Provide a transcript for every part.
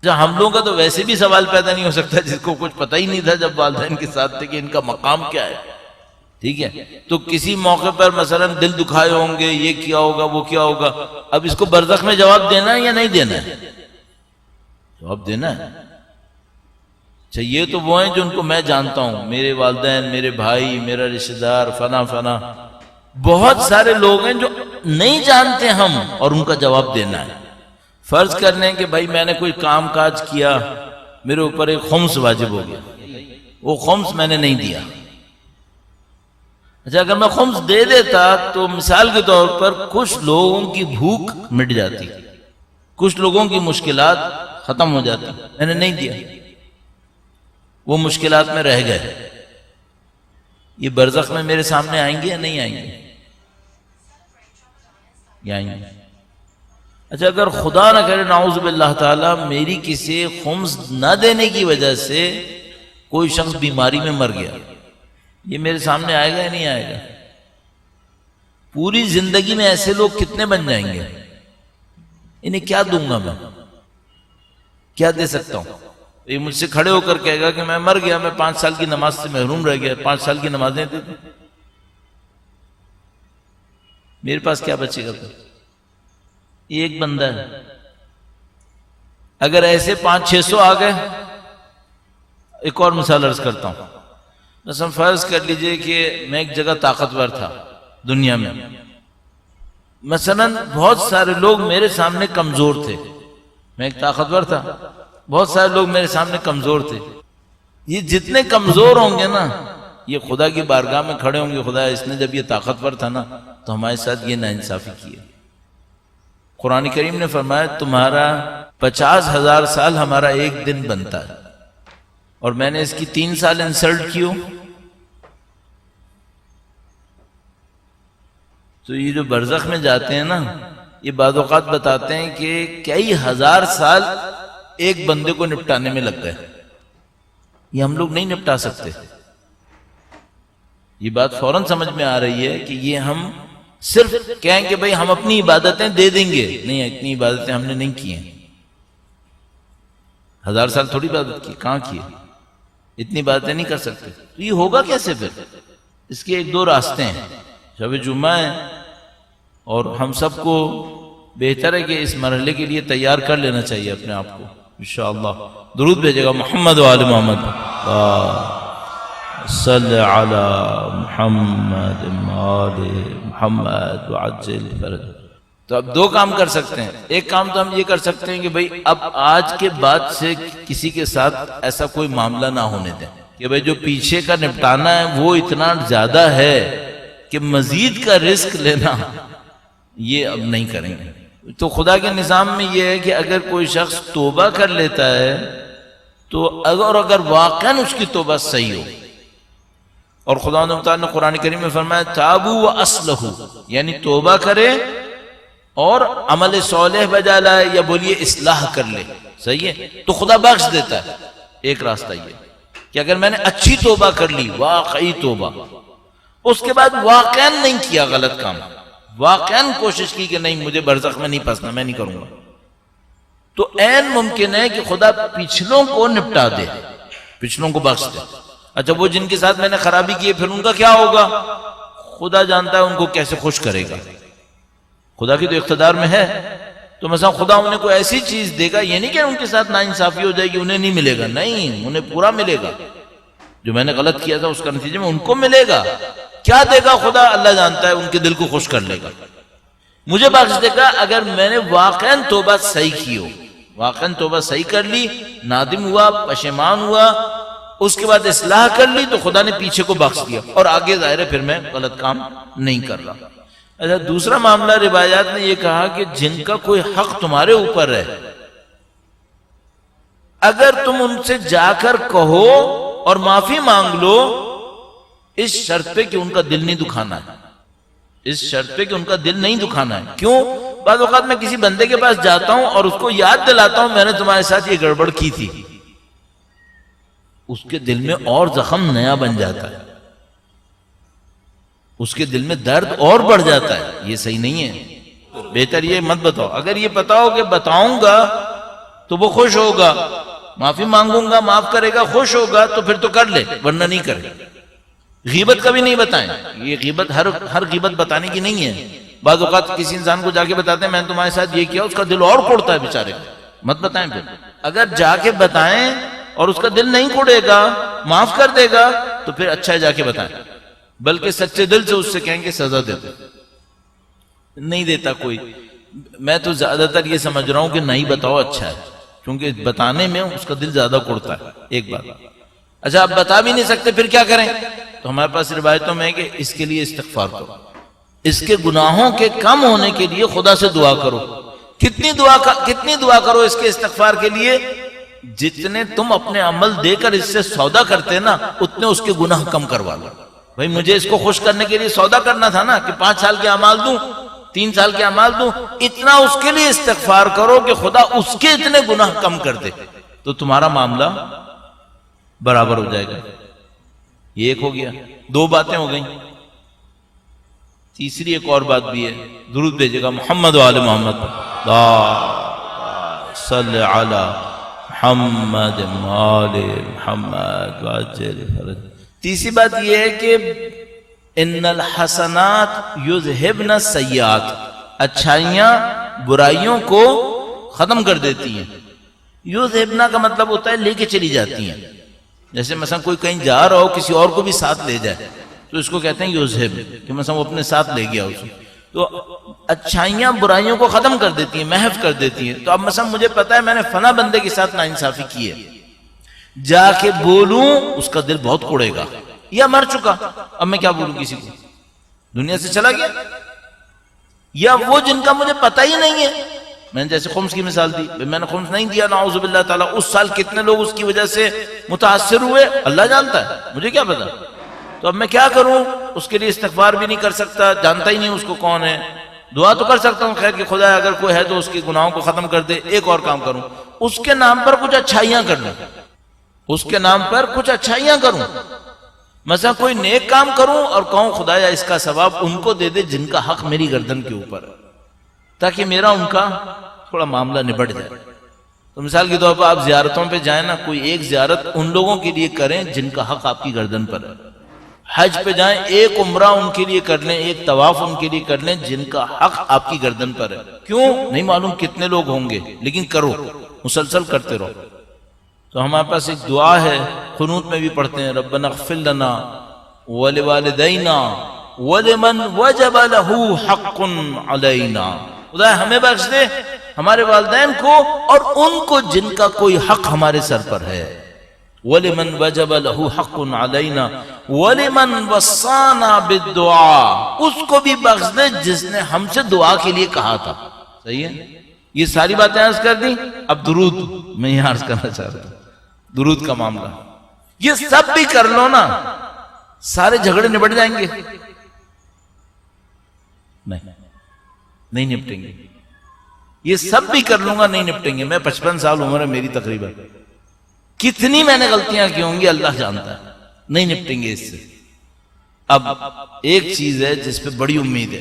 ہم لوگوں کا تو ویسے بھی سوال پیدا نہیں ہو سکتا جس کو کچھ پتہ ہی نہیں تھا جب والدین کے ساتھ تھے کہ ان کا مقام کیا ہے. ٹھیک ہے، تو کسی موقع پر مثلا دل دکھائے ہوں گے، یہ کیا ہوگا وہ کیا ہوگا، اب اس کو برزخ میں جواب دینا ہے یا نہیں دینا ہے؟ جواب دینا ہے. اچھا یہ تو وہ ہیں جو ان کو میں جانتا ہوں، میرے والدین، میرے بھائی، میرا رشتہ دار فلاں فلاں. بہت سارے لوگ ہیں جو نہیں جانتے ہم، اور ان کا جواب دینا ہے. فرض کر لیں کہ بھائی میں نے کوئی کام کاج کیا، میرے اوپر ایک خمس واجب ہو گیا، وہ خمس میں نے نہیں دیا. اچھا اگر میں خمس دے دیتا تو مثال کے طور پر کچھ لوگوں کی بھوک مٹ جاتی، کچھ لوگوں کی مشکلات ختم ہو جاتی. میں نے نہیں دیا، وہ مشکلات میں رہ گئے. یہ برزخ میں میرے سامنے آئیں گے یا نہیں آئیں گے؟ یہ آئیں گے. اچھا اگر خدا نہ کرے نعوذ باللہ تعالی میری کسی خمس نہ دینے کی وجہ سے کوئی شخص بیماری میں مر گیا، یہ میرے سامنے آئے گا یا نہیں آئے گا؟ پوری زندگی میں ایسے لوگ کتنے بن جائیں گے؟ انہیں کیا دوں گا میں؟ کیا دے سکتا ہوں؟ یہ مجھ سے کھڑے ہو کر کہے گا کہ میں مر گیا، میں 5 سال کی نماز سے محروم رہ گیا، 5 سال کی نمازیں دے دیں، میرے پاس کیا بچے گا؟ یہ ایک بندہ ہے. اگر ایسے 500-600 آ گئے، ایک اور مثال عرض کرتا ہوں. مثلا فرض کر لیجئے کہ میں ایک جگہ طاقتور تھا دنیا میں، مثلا بہت سارے لوگ میرے سامنے کمزور تھے. میں ایک طاقتور تھا، بہت سارے لوگ میرے سامنے کمزور تھے. یہ جتنے کمزور ہوں گے نا، یہ خدا کی بارگاہ میں کھڑے ہوں گے، خدا اس نے جب یہ طاقتور تھا نا تو ہمارے ساتھ یہ ناانصافی کی ہے. قرآن کریم نے فرمایا تمہارا 50,000 سال ہمارا ایک دن بنتا ہے، اور میں نے اس کی 3 سال انسلٹ کیوں. تو یہ جو برزخ میں جاتے ہیں نا، یہ بعض اوقات بتاتے ہیں کہ کئی ہزار سال ایک بندے کو نپٹانے میں لگ گئے. یہ ہم لوگ نہیں نپٹا سکتے. یہ بات فوراً سمجھ میں آ رہی ہے کہ یہ ہم صرف کہیں کہ بھئی ہم اپنی عبادتیں دے دیں گے، نہیں، اتنی عبادتیں ہم نے نہیں کی ہیں. 1000 سال تھوڑی عبادت کی، کہاں کی؟ اتنی عبادتیں نہیں کر سکتے. تو یہ ہوگا کیسے پھر؟ اس کے 1-2 راستے ہیں. شب جمعہ ہے اور ہم سب کو بہتر ہے کہ اس مرحلے کے لیے تیار کر لینا چاہیے اپنے آپ کو. انشاءاللہ درود بھیجے گا محمد و آل محمد، صلی علی محمد آل محمد وعجل فرج. تو اب 2 کام کر سکتے ہیں. ایک کام تو ہم یہ کر سکتے ہیں کہ بھئی اب آج کے بعد سے کسی کے ساتھ ایسا کوئی معاملہ نہ ہونے دیں کہ بھئی جو پیچھے کا نپٹانا ہے وہ اتنا زیادہ ہے کہ مزید کا رزق لینا یہ اب نہیں کریں گے. تو خدا کے نظام میں یہ ہے کہ اگر کوئی شخص توبہ کر لیتا ہے تو اگر واقعاً اس کی توبہ صحیح ہو، اور خدا تعالیٰ نے قرآن کریم میں فرمایا تابو و اصلحو، یعنی توبہ کرے اور عمل صالح بجا لائے، یا بولیے اصلاح کر لے، صحیح ہے، تو خدا بخش دیتا ہے. ایک راستہ یہ کہ اگر میں نے اچھی توبہ کر لی، واقعی توبہ، اس کے بعد واقعاً نہیں کیا غلط کام، واقعاً کوشش کی کہ نہیں مجھے برزخ میں نہیں پھنسنا، میں نہیں کروں گا، تو عین ممکن ہے کہ خدا پچھلوں کو نپٹا دے، پچھلوں کو بخش دے. اچھا وہ جن کے ساتھ میں نے خرابی کی ہے پھر ان کا کیا ہوگا؟ خدا جانتا ہے ان کو کیسے خوش کرے گا. خدا کی تو اقتدار میں ہے. تو مثلا خدا انہیں کوئی ایسی چیز دے گا، یہ نہیں کہ ان کے ساتھ ناانصافی ہو جائے گی انہیں نہیں ملے گا، نہیں، انہیں پورا ملے گا. جو میں نے غلط کیا تھا اس کا نتیجے میں ان کو ملے گا. کیا دے گا خدا اللہ جانتا ہے، ان کے دل کو خوش کر لے گا. مجھے بخش دے گا اگر میں نے واقعاً توبہ صحیح کی ہو، واقعاً توبہ صحیح کر لی، نادم ہوا، پشیمان ہوا، اس کے بعد اصلاح کر لی، تو خدا نے پیچھے کو بخش دیا، اور آگے ظاہر ہے پھر میں غلط کام نہیں کر رہا. اچھا دوسرا معاملہ، روایات نے یہ کہا کہ جن کا کوئی حق تمہارے اوپر ہے، اگر تم ان سے جا کر کہو اور معافی مانگ لو، اس شرط پہ کہ ان کا دل نہیں دکھانا ہے، اس شرط پہ کہ ان کا دل نہیں دکھانا ہے. کیوں؟ بعض اوقات میں کسی بندے کے پاس جاتا ہوں اور اس کو یاد دلاتا ہوں میں نے تمہارے ساتھ یہ گڑبڑ کی تھی، اس کے دل میں اور زخم نیا بن جاتا ہے، اس کے دل میں درد اور بڑھ جاتا ہے. یہ صحیح نہیں ہے. بہتر یہ مت بتاؤ. اگر یہ بتاؤ کہ بتاؤں گا تو وہ خوش ہوگا، معافی مانگوں گا معاف کرے گا، خوش ہوگا تو پھر تو کر لے، ورنہ نہیں کرے۔ غیبت کبھی نہیں بتائیں، یہ غیبت ہر غیبت بتانے کی نہیں ہے۔ بعض اوقات کسی انسان کو جا کے بتاتے ہیں میں نے تمہارے ساتھ یہ کیا، اس کا دل اور کوڑتا ہے بیچارے، مت بتائیں پھر۔ اگر جا کے بتائیں اور اس کا دل نہیں کوڑے گا، معاف کر دے گا، تو پھر اچھا ہے جا کے بتائیں، بلکہ سچے دل سے اس سے کہیں کہ سزا دے دو۔ نہیں دیتا کوئی، میں تو زیادہ تر یہ سمجھ رہا ہوں کہ نہیں بتاؤ اچھا ہے، کیونکہ بتانے میں اس کا دل زیادہ کوڑتا ہے۔ ایک بات اچھا، آپ بتا بھی نہیں سکتے پھر کیا کریں؟ تو ہمارے پاس روایتوں میں ہے کہ اس کے لیے استغفار کرو، اس کے گناہوں کے کم ہونے کے لیے خدا سے دعا کرو۔ کتنی دعا کرو اس کے استغفار کے لیے؟ جتنے تم اپنے عمل دے کر اس سے سودا کرتے نا، اتنے اس کے گناہ کم کروا لو۔ بھائی مجھے اس کو خوش کرنے کے لیے سودا کرنا تھا نا، کہ 5 سال کے اعمال دوں، 3 سال کے اعمال دوں، اتنا اس کے لیے استغفار کرو کہ خدا اس کے اتنے گناہ کم کر دے، تو تمہارا معاملہ برابر ہو جائے گا۔ یہ ایک ہو گیا، 2 باتیں ہو گئیں۔ تیسری ایک اور بات بھی ہے، درود بھیجے گا محمد و آل محمد، صلی علی محمد آل محمد وعجل فرج۔ تیسری بات یہ ہے کہ ان الحسنات یذہبن السیئات، اچھائیاں برائیوں کو ختم کر دیتی ہیں۔ یذہبن کا مطلب ہوتا ہے لے کے چلی جاتی ہیں۔ جیسے مثلا کوئی کہیں جا رہا ہو، کسی اور کو بھی ساتھ لے جائے تو اس کو کہتے ہیں یذہب، کہ مثلا وہ اپنے ساتھ لے گیا اسے۔ تو اچھائیاں برائیوں کو ختم کر دیتی ہیں، محو کر دیتی ہیں۔ تو اب مثلا مجھے پتا ہے میں نے فلاں بندے کے ساتھ ناانصافی کی ہے، جا کے بولوں اس کا دل بہت کوڑے گا، یا مر چکا، اب میں کیا بولوں کسی کو، دنیا سے چلا گیا۔ یا وہ جن کا مجھے پتہ ہی نہیں ہے، میں نے جیسے خمس کی مثال دی، میں نے خمس نہیں دیا نعوذ باللہ تعالیٰ، اس سال کتنے لوگ اس کی وجہ سے متاثر ہوئے اللہ جانتا ہے، مجھے کیا پتا۔ تو اب میں کیا کروں؟ اس کے لیے استغفار بھی نہیں کر سکتا، جانتا ہی نہیں اس کو کون ہے۔ دعا تو کر سکتا ہوں خیر کہ خدا اگر کوئی ہے تو اس کے گناہوں کو ختم کر دے۔ ایک اور کام کروں، اس کے نام پر کچھ اچھائیاں کر لوں، اس کے نام پر کچھ اچھائیاں کروں۔ مثلا کوئی نیک کام کروں اور کہوں خدایا اس کا ثواب ان کو دے دے جن کا حق میری گردن کے اوپر ہے، تاکہ میرا ان کا تھوڑا معاملہ نبٹ جائے۔ تو مثال کے طور پر آپ زیارتوں پہ جائیں نا، کوئی ایک زیارت ان لوگوں کے لیے کریں جن کا حق آپ کی گردن پر ہے۔ حج پہ جائیں، ایک عمرہ ان کے لیے کر لیں، ایک طواف ان کے لیے کر لیں جن کا حق آپ کی گردن پر ہے۔ کیوں؟ نہیں معلوم کتنے لوگ ہوں گے، لیکن کرو، مسلسل کرتے رہو۔ تو ہمارے پاس ایک دعا ہے، قنوت میں بھی پڑھتے ہیں، ربنا اغفر لنا ولوالدینا ولمن وجب له حق علینا، خدا ہمیں بخش دے، ہمارے والدین کو اور ان کو جن کا کوئی حق ہمارے سر پر ہے۔ وَلِمَنْ وَجَبَ لَهُ حَقٌ عَلَيْنَا وَلِمَنْ وَصَّانَا بِالدُّعَا، اس کو بھی بخش دے جس نے ہم سے دعا کے لیے کہا تھا۔ صحیح ہے؟ یہ ساری باتیں عرض کر دیں۔ اب درود میں یہ عرض کرنا چاہتا ہوں، درود کا معاملہ یہ سب بھی کر لو نا، سارے جھگڑے نبٹ جائیں گے؟ نہیں نپٹیں گے۔ یہ سب بھی کر لوں گا، نہیں نپٹیں گے۔ میں 55 سال عمر ہے میری تقریباً، کتنی میں نے غلطیاں کی ہوں گی اللہ جانتا ہے، نہیں نپٹیں گے اس سے۔ اب ایک چیز ہے جس پہ بڑی امید ہے،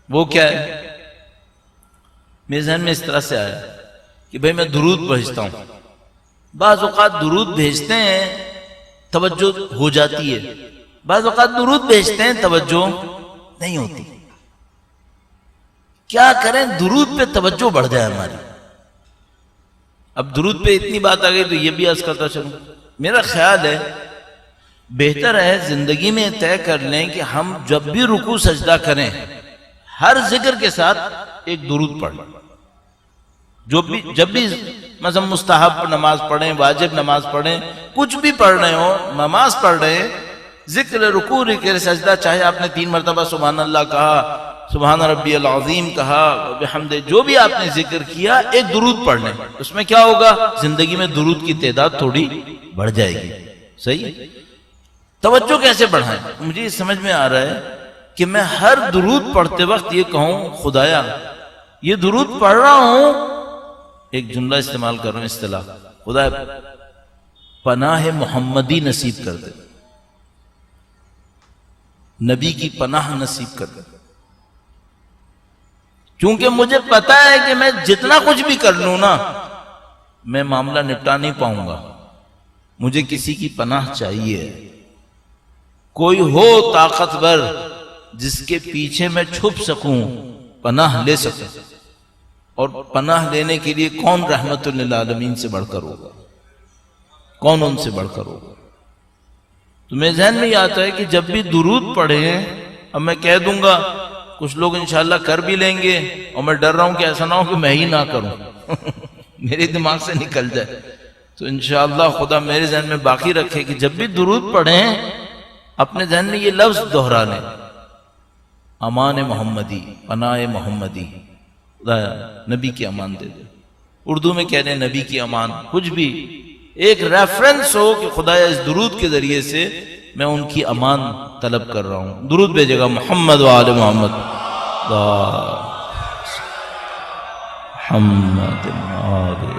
وہ کیا ہے؟ میرے ذہن میں اس طرح سے آیا کہ بھئی میں درود بھیجتا ہوں، بعض اوقات درود بھیجتے ہیں توجہ ہو جاتی ہے، بعض اوقات درود بھیجتے ہیں توجہ نہیں ہوتی۔ کیا کریں درود پہ توجہ بڑھ جائے ہماری؟ اب درود پہ اتنی بات آ گئی تو یہ بھی عرض کرتا چلوں، میرا خیال ہے بہتر ہے زندگی میں طے کر لیں کہ ہم جب بھی رکوع سجدہ کریں ہر ذکر کے ساتھ ایک درود پڑھ لیں۔ جب بھی مثلا مستحب نماز پڑھیں، واجب نماز پڑھیں، کچھ بھی پڑھ رہے ہو، نماز پڑھ رہے ہیں، ذکر رکوع ذکر سجدہ، چاہے آپ نے 3 مرتبہ سبحان اللہ کہا، سبحان ربی العظیم کہا، بحمد، جو بھی آپ نے ذکر کیا، ایک درود پڑھ لیں۔ اس میں کیا ہوگا؟ زندگی میں درود کی تعداد تھوڑی بڑھ جائے گی۔ صحیح؟ توجہ کیسے بڑھائیں؟ مجھے یہ سمجھ میں آ رہا ہے کہ میں ہر درود پڑھتے وقت یہ کہوں خدایا یہ درود پڑھ رہا ہوں، ایک جملہ استعمال کر رہا ہوں، اصطلاح، خدا پناہ محمدی نصیب کر دے، نبی کی پناہ نصیب کر دے، کیونکہ مجھے پتا ہے کہ میں جتنا کچھ بھی کر لوں نا، میں معاملہ نپٹا نہیں پاؤں گا، مجھے کسی کی پناہ چاہیے، کوئی ہو طاقتور جس کے پیچھے میں چھپ سکوں، پناہ لے سکوں۔ اور پناہ لینے کے لیے کون رحمت للعالمین سے بڑھ کر ہوگا؟ کون ان سے بڑھ کر ہوگا؟ تو میرے ذہن میں یہ آتا ہے کہ جب بھی درود پڑھیں، اب میں کہہ دوں گا کچھ لوگ انشاءاللہ کر بھی لیں گے، اور میں ڈر رہا ہوں کہ ایسا نہ ہو کہ میں ہی نہ کروں میرے دماغ سے نکل جائے۔ تو انشاءاللہ خدا میرے ذہن میں باقی رکھے کہ جب بھی درود پڑھیں اپنے ذہن میں یہ لفظ دہرا لیں، امان محمدی، پناہ محمدی، خدایا نبی کی امان دے دے۔ اردو میں کہہ دیں نبی کی امان، کچھ بھی ایک ریفرنس ہو کہ خدایا اس درود کے ذریعے سے میں ان کی امان طلب کر رہا ہوں۔ درود بھیجے گا محمد و آل محمد، محمد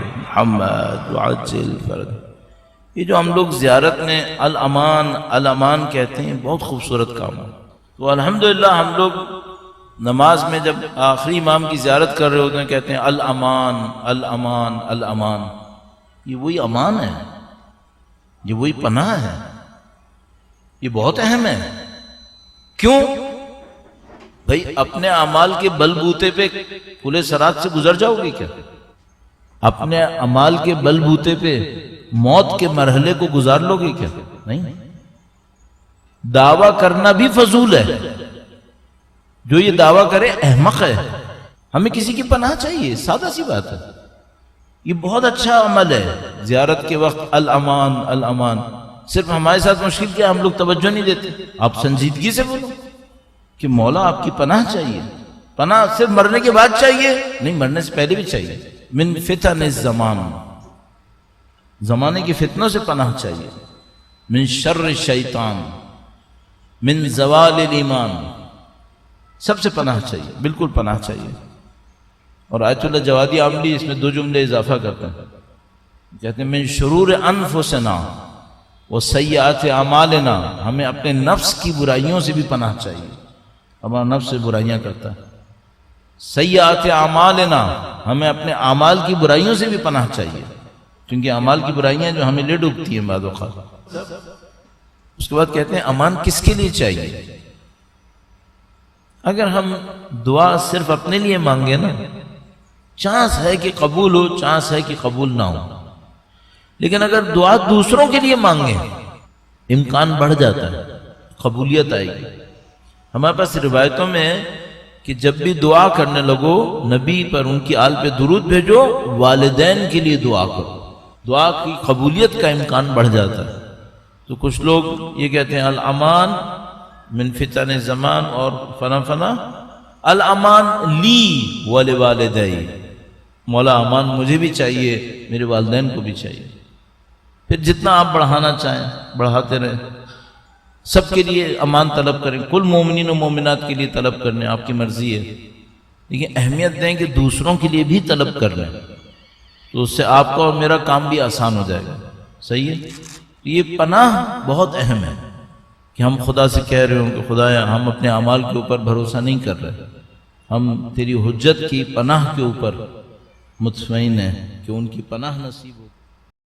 محمد وعجل فرج۔ یہ جو ہم لوگ زیارت میں الامان الامان کہتے ہیں، بہت خوبصورت کام ہے۔ تو الحمدللہ ہم لوگ نماز میں جب آخری امام کی زیارت کر رہے ہوتے ہیں کہتے ہیں الامان الامان الامان۔ یہ وہی امان ہے، یہ وہی پناہ ہے، یہ بہت اہم ہے۔ کیوں؟ بھئی اپنے اعمال کے بل بوتے پہ کھلے صراط سے گزر جاؤ گے کیا؟ اپنے اعمال کے بل بوتے پہ موت کے مرحلے کو گزار لو گے کیا؟ نہیں۔ دعویٰ کرنا بھی فضول ہے، جو یہ دعویٰ کرے احمق ہے۔ ہمیں کسی کی پناہ چاہیے، سادہ سی بات ہے۔ یہ بہت اچھا عمل ہے زیارت کے وقت الامان الامان۔ صرف ہمارے ساتھ مشکل کیا، ہم لوگ توجہ نہیں دیتے۔ آپ سنجیدگی سے بولو کہ مولا آپ کی پناہ چاہیے۔ پناہ صرف مرنے کے بعد چاہیے نہیں، مرنے سے پہلے بھی چاہیے۔ من فتن الزمان، زمانے کی فتنوں سے پناہ چاہیے۔ من شر الشیطان، من زوال الایمان، سب سے پناہ چاہیے، بالکل پناہ چاہیے۔ اور آیت اللہ جوادی عاملی اس میں 2 جملے اضافہ کرتے ہیں، کہتے ہیں من شرور انفسنا وسیئات اعمالنا، ہمیں اپنے نفس کی برائیوں سے بھی پناہ چاہیے، ہمارا نفس سے برائیاں کرتا ہے۔ سیئات اعمالنا، ہمیں اپنے اعمال کی برائیوں سے بھی پناہ چاہیے، کیونکہ اعمال کی برائیاں جو ہمیں لے ڈوبتی ہیں بعض اوقات۔ اس کے بعد کہتے ہیں امان کس کے لیے چاہیے؟ اگر ہم دعا صرف اپنے لیے مانگے نا، چانس ہے کہ قبول ہو، چانس ہے کہ قبول نہ ہو۔ لیکن اگر دعا دوسروں کے لیے مانگیں، امکان بڑھ جاتا ہے، قبولیت آئے گی۔ ہمارے پاس روایتوں میں ہے کہ جب بھی دعا کرنے لگو نبی پر، ان کی آل پہ درود بھیجو، والدین کے لیے دعا کرو، دعا کی قبولیت کا امکان بڑھ جاتا ہے۔ تو کچھ لوگ یہ کہتے ہیں الامان من فتن زمان اور فنا فنا، الامان لی ولوالدی، مولا امان مجھے بھی چاہیے، میرے والدین کو بھی چاہیے۔ پھر جتنا آپ بڑھانا چاہیں بڑھاتے رہیں، سب کے لیے امان طلب کریں، کل مومنین و مومنات کے لیے طلب کرنے، آپ کی مرضی ہے، لیکن اہمیت دیں کہ دوسروں کے لیے بھی طلب کر لیں، تو اس سے آپ کا اور میرا کام بھی آسان ہو جائے گا۔ صحیح ہے؟ یہ پناہ بہت اہم ہے کہ ہم خدا سے کہہ رہے ہوں کہ خدایا ہم اپنے اعمال کے اوپر بھروسہ نہیں کر رہے، ہم تیری حجت کی پناہ کے اوپر مطمئن ہیں کہ ان کی پناہ نصیب ہو۔